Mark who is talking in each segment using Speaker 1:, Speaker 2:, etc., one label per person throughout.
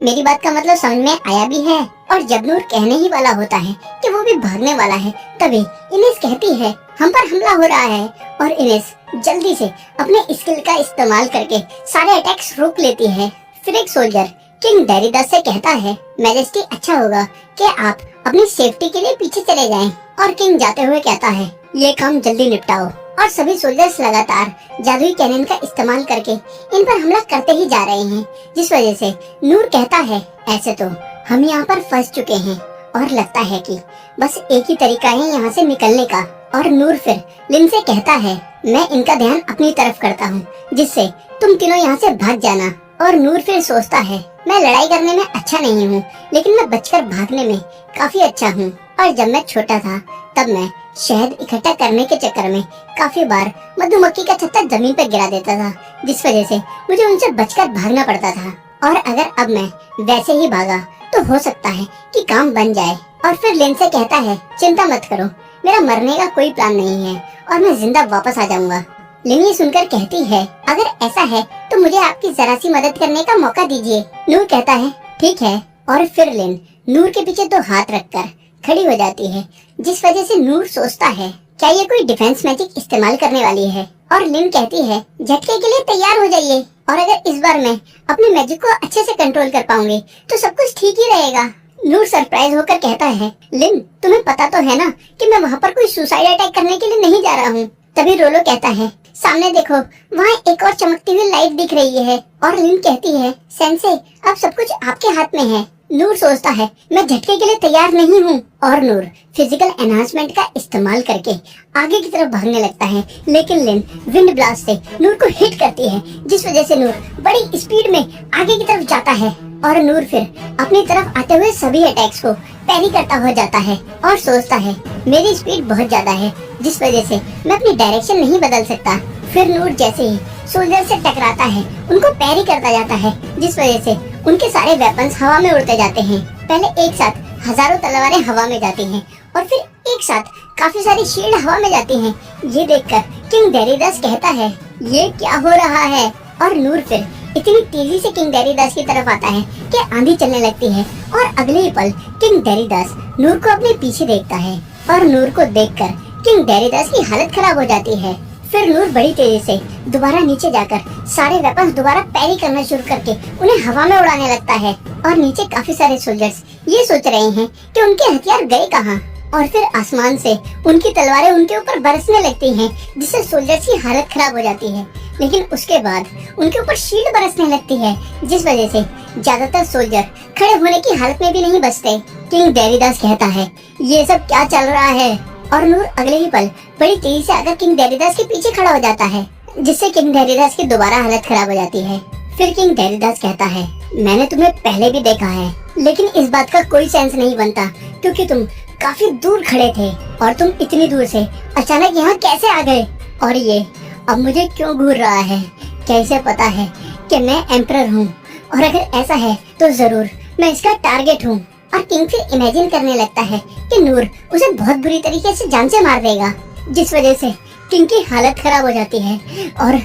Speaker 1: मेरी बात का मतलब समझ में आया भी है। और जब नूर कहने ही वाला होता है कि वो भी भागने वाला है, तभी इनेस कहती है हम पर हमला हो रहा है। और इनेस जल्दी से अपने स्किल का इस्तेमाल करके सारे अटैक्स रोक लेती है। फिर एक सोल्जर किंग डेरिडास से कहता है, मैजेस्टी अच्छा होगा कि आप अपनी सेफ्टी के लिए पीछे चले जाएं। और किंग जाते हुए कहता है, ये काम जल्दी निपटाओ। और सभी सोल्जर्स लगातार जादुई कैनन का इस्तेमाल करके इन पर हमला करते ही जा रहे हैं, जिस वजह से नूर कहता है, ऐसे तो हम यहाँ पर फंस चुके हैं और लगता है कि बस एक ही तरीका है यहाँ से निकलने का। और नूर फिर लिन से कहता है, मैं इनका ध्यान अपनी तरफ करता हूँ जिससे तुम तीनों यहाँ से भाग जाना। और नूर फिर सोचता है, मैं लड़ाई करने में अच्छा नहीं हूँ, लेकिन मैं बचकर भागने में काफी अच्छा हूँ। और जब मैं छोटा था तब मैं शहद इकट्ठा करने के चक्कर में काफी बार मधुमक्खी का छत्ता जमीन पर गिरा देता था, जिस वजह से मुझे उनसे बचकर भागना पड़ता था। और अगर अब मैं वैसे ही भागा तो हो सकता है कि काम बन जाए। और फिर लिन से कहता है, चिंता मत करो, मेरा मरने का कोई प्लान नहीं है और मैं जिंदा वापस आ जाऊंगा। लिन ये सुनकर कहती है, अगर ऐसा है तो मुझे आपकी जरा सी मदद करने का मौका दीजिए। नूर कहता है, ठीक है। और फिर लिन नूर के पीछे 2 हाथ रखकर खड़ी हो जाती है, जिस वजह से नूर सोचता है, क्या ये कोई डिफेंस मैजिक इस्तेमाल करने वाली है। और लिन कहती है, झटके के लिए तैयार हो जाइए, और अगर इस बार मैं अपने मैजिक को अच्छे से कंट्रोल कर पाऊंगी तो सब कुछ ठीक ही रहेगा। नूर सरप्राइज होकर कहता है, लिन तुम्हें पता तो है ना कि मैं वहाँ पर कोई सुसाइड अटैक करने के लिए नहीं जा रहा हूँ। तभी रोलो कहता है, सामने देखो, वहाँ एक और चमकती हुई लाइट दिख रही है। और लिन कहती है, सेंसे अब सब कुछ आपके हाथ में है। नूर सोचता है, मैं झटके के लिए तैयार नहीं हूँ। और नूर फिजिकल एनहांसमेंट का इस्तेमाल करके आगे की तरफ भागने लगता है, लेकिन लिन विंड ब्लास्ट से नूर को हिट करती है, जिस वजह से नूर बड़ी स्पीड में आगे की तरफ जाता है। और नूर फिर अपनी तरफ आते हुए सभी अटैक्स को पैरी करता हुआ जाता है और सोचता है, मेरी स्पीड बहुत ज्यादा है, जिस वजह से मैं अपनी डायरेक्शन नहीं बदल सकता। फिर नूर जैसे ही सोल्जर से टकराता है, उनको पैरी करता जाता है, जिस वजह से उनके सारे वेपन्स हवा में उड़ते जाते हैं। पहले एक साथ हजारों तलवारें हवा में जाती हैं और फिर एक साथ काफी सारी शील्ड हवा में जाती हैं। ये देखकर किंग डेरिडास कहता है, ये क्या हो रहा है। और नूर फिर इतनी तेजी से किंग डेरिडास की तरफ आता है कि आंधी चलने लगती है। और अगले ही पल किंग डेरिडास नूर को अपने पीछे देखता है और नूर को देखकर किंग डेरिडास की हालत खराब हो जाती है। फिर नूर बड़ी तेजी से दोबारा नीचे जाकर सारे वेपन्स दोबारा पैरी करना शुरू करके उन्हें हवा में उड़ाने लगता है। और नीचे काफी सारे सोल्जर्स ये सोच रहे हैं कि उनके हथियार गए कहाँ। और फिर आसमान से उनकी तलवारें उनके ऊपर बरसने लगती हैं, जिससे सोल्जर्स की हालत खराब हो जाती है। लेकिन उसके बाद उनके ऊपर शील्ड बरसने लगती है, जिस वजह से ज्यादातर सोल्जर खड़े होने की हालत में भी नहीं बचते। किंग डेरिडास कहता है, ये सब क्या चल रहा है। और नूर अगले ही पल बड़ी तेजी से आकर किंग डेरिडास के पीछे खड़ा हो जाता है, जिससे किंग डेरिडास की दोबारा हालत खराब हो जाती है। फिर किंग डेरिडास कहता है, मैंने तुम्हें पहले भी देखा है, लेकिन इस बात का कोई सेंस नहीं बनता क्योंकि तुम काफी दूर खड़े थे और तुम इतनी दूर से अचानक यहाँ कैसे आ गए। और ये अब मुझे क्यों घूर रहा है, कैसे पता है कि मैं एम्परर हूँ, और अगर ऐसा है तो जरूर मैं इसका टारगेट हूँ। और किंग फिर इमेजिन करने लगता है कि नूर उसे बहुत बुरी तरीके से जान से मार देगा, जिस वजह से किंग की हालत खराब हो जाती है और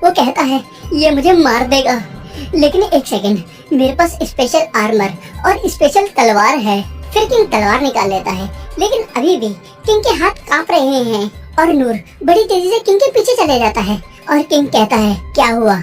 Speaker 1: वो कहता है, ये मुझे मार देगा। लेकिन एक सेकंड, मेरे पास स्पेशल आर्मर और स्पेशल तलवार है। फिर किंग तलवार निकाल लेता है, लेकिन अभी भी किंग के हाथ कांप रहे हैं। और नूर बड़ी तेजी से किंग के पीछे चले जाता है और किंग कहता है, क्या हुआ,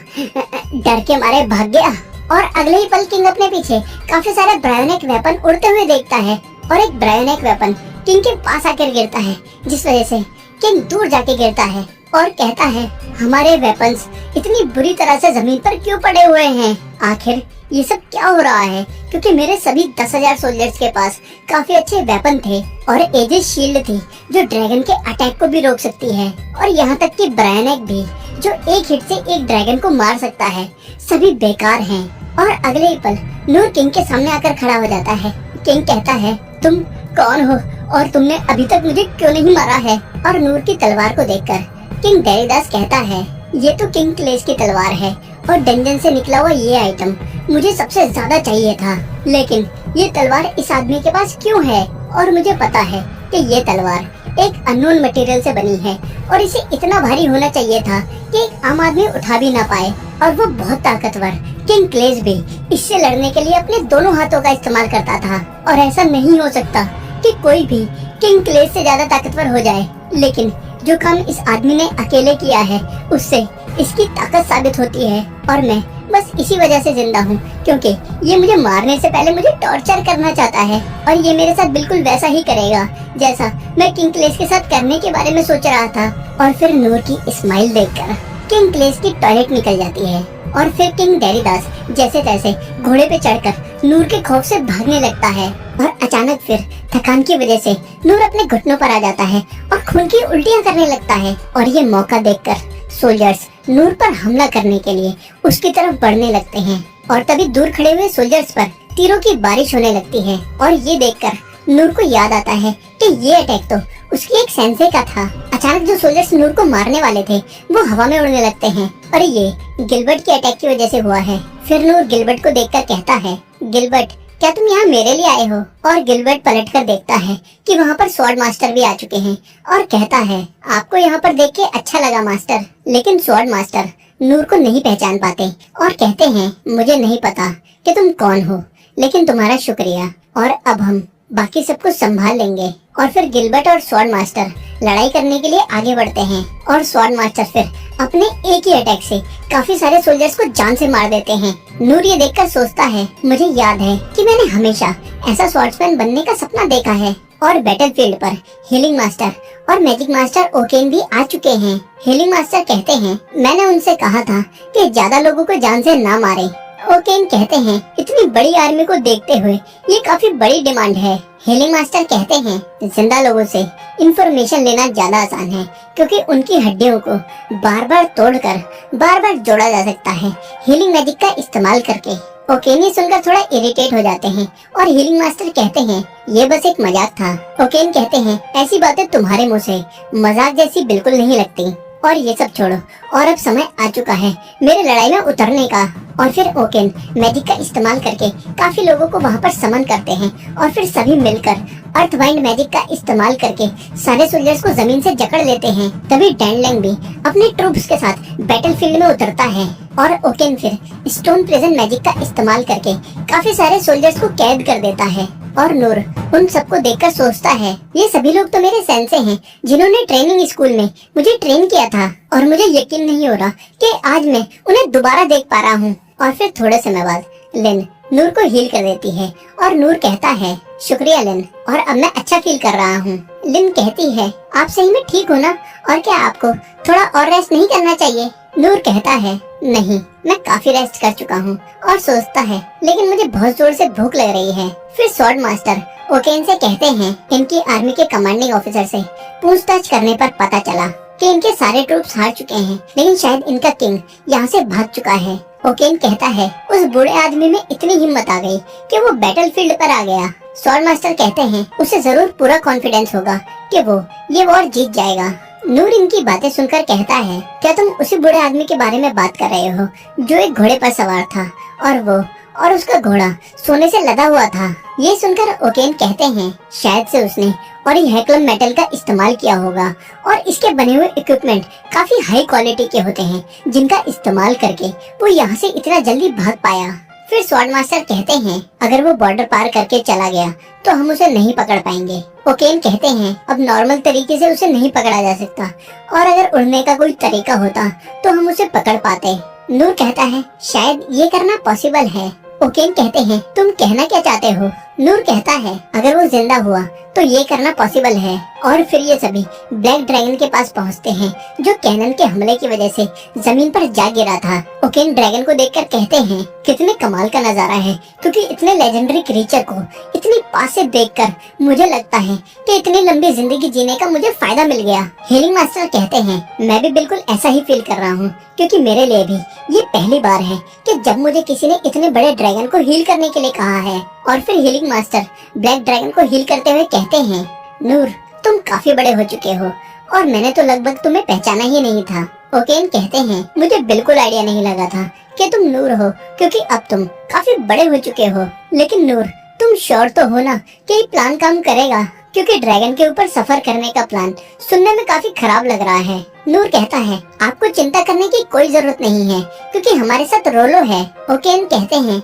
Speaker 1: डर के मारे भाग गया। और अगले ही पल किंग अपने पीछे काफी सारे ब्रायोनिक वेपन उड़ते हुए देखता है और एक ब्रायोनिक वेपन किंग के पास आकर गिरता है, जिस वजह से किंग दूर जाके गिरता है और कहता है, हमारे वेपन्स इतनी बुरी तरह से जमीन पर क्यों पड़े हुए हैं, आखिर ये सब क्या हो रहा है। क्योंकि मेरे सभी 10,000 सोल्जर्स के पास काफी अच्छे वेपन थे और एजेस शील्ड थी जो ड्रैगन के अटैक को भी रोक सकती है, और यहाँ तक कि ब्रायोनिक भी जो एक हिट से एक ड्रैगन को मार सकता है, सभी बेकार हैं। और अगले ही पल नूर किंग के सामने आकर खड़ा हो जाता है। किंग कहता है, तुम कौन हो और तुमने अभी तक मुझे क्यों नहीं मारा है। और नूर की तलवार को देखकर किंग डेरिडास कहता है, ये तो किंग क्लेश की तलवार है और डंजन से निकला हुआ ये आइटम मुझे सबसे ज्यादा चाहिए था, लेकिन ये तलवार इस आदमी के पास क्यों है। और मुझे पता है कि ये तलवार एक अननोन मटेरियल से बनी है और इसे इतना भारी होना चाहिए था कि एक आम आदमी उठा भी ना पाए। और वो बहुत ताकतवर किंग क्लेज भी इससे लड़ने के लिए अपने दोनों हाथों का इस्तेमाल करता था। और ऐसा नहीं हो सकता कि कोई भी किंग क्लेज से ज्यादा ताकतवर हो जाए, लेकिन जो काम इस आदमी ने अकेले किया है उससे इसकी ताकत साबित होती है। और मैं बस इसी वजह से जिंदा हूँ, क्योंकि ये मुझे मारने से पहले मुझे टॉर्चर करना चाहता है और ये मेरे साथ बिल्कुल वैसा ही करेगा जैसा मैं किंग क्लेज के साथ करने के बारे में सोच रहा था। और फिर नूर की स्माइल देखकर किंग क्लेज की टॉयलेट निकल जाती है और फिर किंग डेरिडास जैसे तैसे घोड़े पे चढ़कर नूर के खौफ से भागने लगता है। और अचानक फिर थकान की वजह से नूर अपने घुटनों पर आ जाता है और खून की उल्टियां करने लगता है। और ये मौका देखकर सोल्जर्स नूर पर हमला करने के लिए उसकी तरफ बढ़ने लगते हैं और तभी दूर खड़े हुए सोल्जर्स पर तीरों की बारिश होने लगती है। और ये देखकर नूर को याद आता है कि ये अटैक तो उसकी एक सेंसे का था। अचानक जो सोल्जर्स नूर को मारने वाले थे वो हवा में उड़ने लगते हैं और ये गिलबर्ट के अटैक की वजह से हुआ है। फिर नूर गिलबर्ट को देखकर कहता है, गिलबर्ट क्या तुम यहाँ मेरे लिए आए हो? और गिलबर्ट पलटकर देखता है कि वहाँ पर स्वॉर्ड मास्टर भी आ चुके हैं और कहता है, आपको यहाँ पर देख के अच्छा लगा मास्टर। लेकिन स्वॉर्ड मास्टर नूर को नहीं पहचान पाते और कहते हैं, मुझे नहीं पता कि तुम कौन हो, लेकिन तुम्हारा शुक्रिया और अब हम बाकी सब कुछ संभाल लेंगे। और फिर गिलबर्ट और स्वॉर्ड मास्टर लड़ाई करने के लिए आगे बढ़ते हैं और स्वॉर्ड मास्टर फिर अपने एक ही अटैक से काफी सारे सोल्जर्स को जान से मार देते हैं। नूर ये देखकर सोचता है, मुझे याद है कि मैंने हमेशा ऐसा स्वॉर्ड्समैन बनने का सपना देखा है। और बैटलफील्ड पर हीलिंग मास्टर और मैजिक मास्टर ओकेन भी आ चुके हैं। हीलिंग मास्टर कहते हैं, मैंने उनसे कहा था कि ज्यादा लोगों को जान से ना मारे। ओकेन कहते हैं, इतनी बड़ी आर्मी को देखते हुए ये काफी बड़ी डिमांड है। हीलिंग मास्टर कहते हैं, जिंदा लोगों से इंफॉर्मेशन लेना ज्यादा आसान है, क्योंकि उनकी हड्डियों को बार बार तोड़कर बार बार जोड़ा जा सकता है हीलिंग मैजिक का इस्तेमाल करके। ओकेन ये सुनकर थोड़ा इरिटेट हो जाते हैं और हीलिंग मास्टर कहते हैं, ये बस एक मजाक था। ओकेन कहते हैं, ऐसी बातें तुम्हारे मुंह से मजाक जैसी बिल्कुल नहीं लगती। और ये सब छोड़ो और अब समय आ चुका है मेरे लड़ाई में उतरने का। और फिर ओकेन मैजिक का इस्तेमाल करके काफी लोगों को वहाँ पर समन करते हैं और फिर सभी मिलकर अर्थवाइंड मैजिक का इस्तेमाल करके सारे सोल्जर्स को जमीन से जकड़ लेते हैं। तभी डैनलैंग भी अपने ट्रूप्स के साथ बैटलफील्ड में उतरता है और ओकेन फिर स्टोन प्रिजन मैजिक का इस्तेमाल करके काफी सारे सोल्जर्स को कैद कर देता है। और नूर उन सबको देखकर सोचता है, ये सभी लोग तो मेरे सेंसे हैं जिन्होंने ट्रेनिंग स्कूल में मुझे ट्रेन किया था और मुझे यकीन नहीं हो रहा कि आज मैं उन्हें दोबारा देख पा रहा हूँ। और फिर थोड़े समय बाद लिन नूर को हील कर देती है और नूर कहता है, शुक्रिया लिन, और अब मैं अच्छा फील कर रहा हूँ। लिन कहती है, आप सही में ठीक हो ना, और क्या आपको थोड़ा और रेस्ट नहीं करना चाहिए? नूर कहता है, नहीं, मैं काफी रेस्ट कर चुका हूँ। और सोचता है, लेकिन मुझे बहुत जोर से भूख लग रही है। फिर स्वॉर्ड मास्टर ओकेन से कहते हैं, इनकी आर्मी के कमांडिंग ऑफिसर से पूछताछ करने पर पता चला कि इनके सारे ट्रूप्स हार चुके हैं, लेकिन शायद इनका किंग यहाँ से भाग चुका है। ओकेन कहता है, उस बूढ़े आदमी में इतनी हिम्मत आ गई कि वो बैटलफील्ड पर आ गया। स्वॉर्ड मास्टर कहते हैं, उसे जरूर पूरा कॉन्फिडेंस होगा कि वो ये वॉर जीत जाएगा। नूर इनकी बातें सुनकर कहता है, क्या तुम उसी बूढ़े आदमी के बारे में बात कर रहे हो जो एक घोड़े पर सवार था और उसका घोड़ा सोने से लदा हुआ था? ये सुनकर ओकेन कहते हैं, शायद से उसने ऑरीहेक्लम मेटल का इस्तेमाल किया होगा और इसके बने हुए इक्विपमेंट काफी हाई क्वालिटी के होते हैं, जिनका इस्तेमाल करके वो यहाँ से इतना जल्दी भाग पाया। फिर स्वॉर्ड मास्टर कहते हैं, अगर वो बॉर्डर पार करके चला गया तो हम उसे नहीं पकड़ पाएंगे। ओकेन कहते हैं, अब नॉर्मल तरीके से उसे नहीं पकड़ा जा सकता, और अगर उड़ने का कोई तरीका होता तो हम उसे पकड़ पाते। नूर कहता है, शायद ये करना पॉसिबल है। ओकेन कहते हैं, तुम कहना क्या चाहते हो? नूर कहता है, अगर वो जिंदा हुआ तो ये करना पॉसिबल है। और फिर ये सभी ब्लैक ड्रैगन के पास पहुंचते हैं, जो कैनन के हमले की वजह से जमीन पर जा गिरा था। ओकेन ड्रैगन को देखकर कहते हैं, कितने कमाल का नजारा है, क्योंकि इतने लेजेंडरी क्रीचर को इतनी पास से देखकर मुझे लगता है कि इतनी लंबी जिंदगी जीने का मुझे फायदा मिल गया। हीलिंग मास्टर कहते हैं, मैं भी बिल्कुल ऐसा ही फील कर रहा हूँ, क्योंकि मेरे लिए भी ये पहली बार है कि जब मुझे किसी ने इतने बड़े ड्रैगन को हील करने के लिए कहा है। और फिर हीलिंग मास्टर ब्लैक ड्रैगन को हील करते हुए कहते हैं, नूर तुम काफी बड़े हो चुके हो और मैंने तो लगभग तुम्हें पहचाना ही नहीं था। ओकेन कहते हैं, मुझे बिल्कुल आइडिया नहीं लगा था कि तुम नूर हो, क्योंकि अब तुम काफी बड़े हो चुके हो। लेकिन नूर, तुम श्योर तो हो ना कि ये प्लान काम करेगा? क्योंकि ड्रैगन के ऊपर सफर करने का प्लान सुनने में काफी खराब लग रहा है। नूर कहता है आपको चिंता करने की कोई जरूरत नहीं है क्योंकि हमारे साथ रोलो है। ओकेन कहते हैं